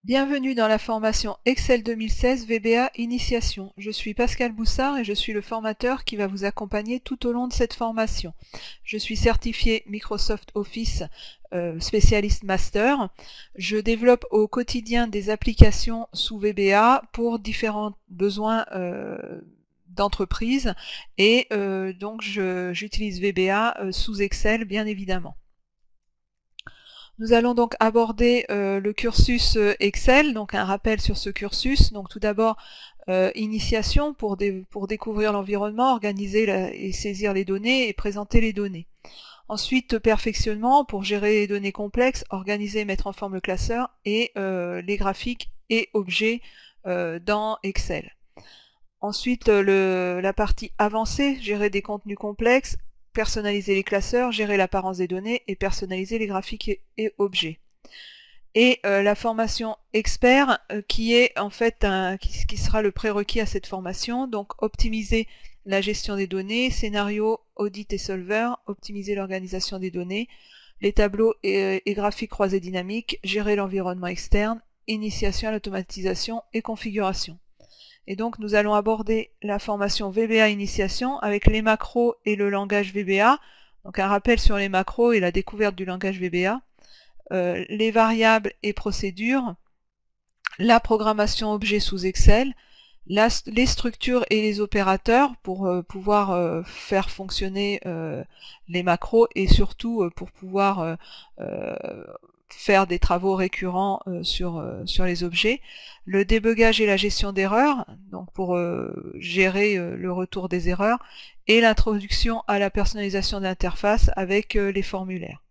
Bienvenue dans la formation Excel 2016 VBA Initiation. Je suis Pascal Boussard et je suis le formateur qui va vous accompagner tout au long de cette formation. Je suis certifié Microsoft Office spécialiste master. Je développe au quotidien des applications sous VBA pour différents besoins d'entreprise et donc j'utilise VBA sous Excel bien évidemment. Nous allons donc aborder le cursus Excel, donc un rappel sur ce cursus. Donc tout d'abord, initiation pour découvrir l'environnement, organiser et saisir les données et présenter les données. Ensuite, perfectionnement pour gérer les données complexes, organiser et mettre en forme le classeur et les graphiques et objets dans Excel. Ensuite, la partie avancée, gérer des contenus complexes, personnaliser les classeurs, gérer l'apparence des données et personnaliser les graphiques et objets. Et la formation expert qui est en fait qui sera le prérequis à cette formation, donc optimiser la gestion des données, scénario, audit et solver, optimiser l'organisation des données, les tableaux et graphiques croisés dynamiques, gérer l'environnement externe, initiation à l'automatisation et configuration. Et donc nous allons aborder la formation VBA Initiation avec les macros et le langage VBA, donc un rappel sur les macros et la découverte du langage VBA, les variables et procédures, la programmation objet sous Excel, les structures et les opérateurs pour pouvoir faire fonctionner les macros et surtout pour pouvoir faire des travaux récurrents sur les objets, le débugage et la gestion d'erreurs, donc pour gérer le retour des erreurs, et l'introduction à la personnalisation d'interface avec les formulaires.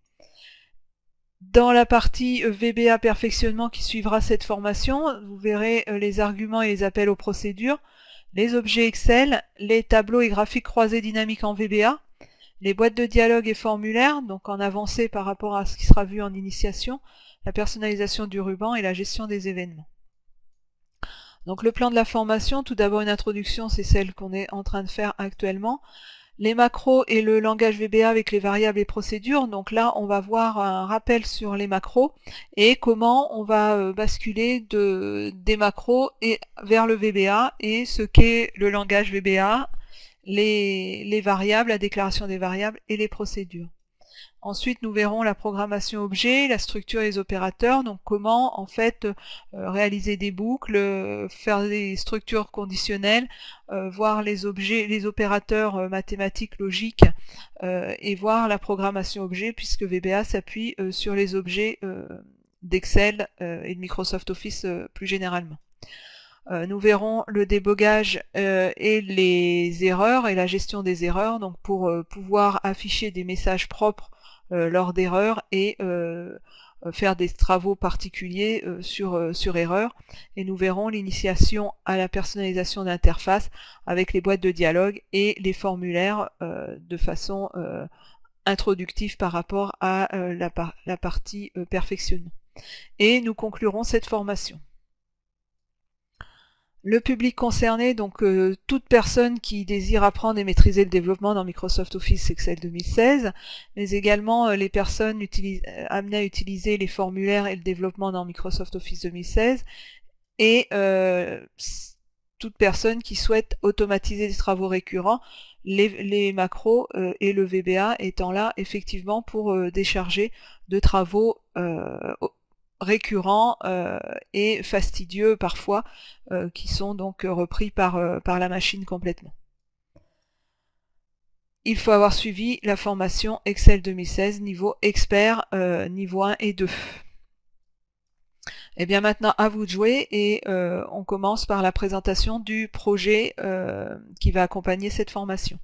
Dans la partie VBA perfectionnement qui suivra cette formation, vous verrez les arguments et les appels aux procédures, les objets Excel, les tableaux et graphiques croisés dynamiques en VBA, les boîtes de dialogue et formulaires, donc en avancée par rapport à ce qui sera vu en initiation, la personnalisation du ruban et la gestion des événements. Donc le plan de la formation, tout d'abord une introduction, c'est celle qu'on est en train de faire actuellement. Les macros et le langage VBA avec les variables et procédures, donc là on va voir un rappel sur les macros et comment on va basculer des macros vers le VBA et ce qu'est le langage VBA, les variables, la déclaration des variables et les procédures. Ensuite, nous verrons la programmation objet, la structure et les opérateurs, donc comment en fait réaliser des boucles, faire des structures conditionnelles, voir les objets, les opérateurs mathématiques logiques et voir la programmation objet puisque VBA s'appuie sur les objets d'Excel et de Microsoft Office plus généralement. Nous verrons le débogage et les erreurs et la gestion des erreurs, donc pour pouvoir afficher des messages propres lors d'erreurs et faire des travaux particuliers sur erreur. Et nous verrons l'initiation à la personnalisation d'interface avec les boîtes de dialogue et les formulaires de façon introductive par rapport à la partie perfectionnement. Et nous conclurons cette formation. Le public concerné, donc toute personne qui désire apprendre et maîtriser le développement dans Microsoft Office Excel 2016, mais également les personnes amenées à utiliser les formulaires et le développement dans Microsoft Office 2016, et toute personne qui souhaite automatiser des travaux récurrents, les macros et le VBA étant là effectivement pour décharger de travaux récurrents et fastidieux parfois, qui sont donc repris par la machine complètement. Il faut avoir suivi la formation Excel 2016 niveau expert, niveau 1 et 2. Et bien maintenant à vous de jouer et on commence par la présentation du projet qui va accompagner cette formation.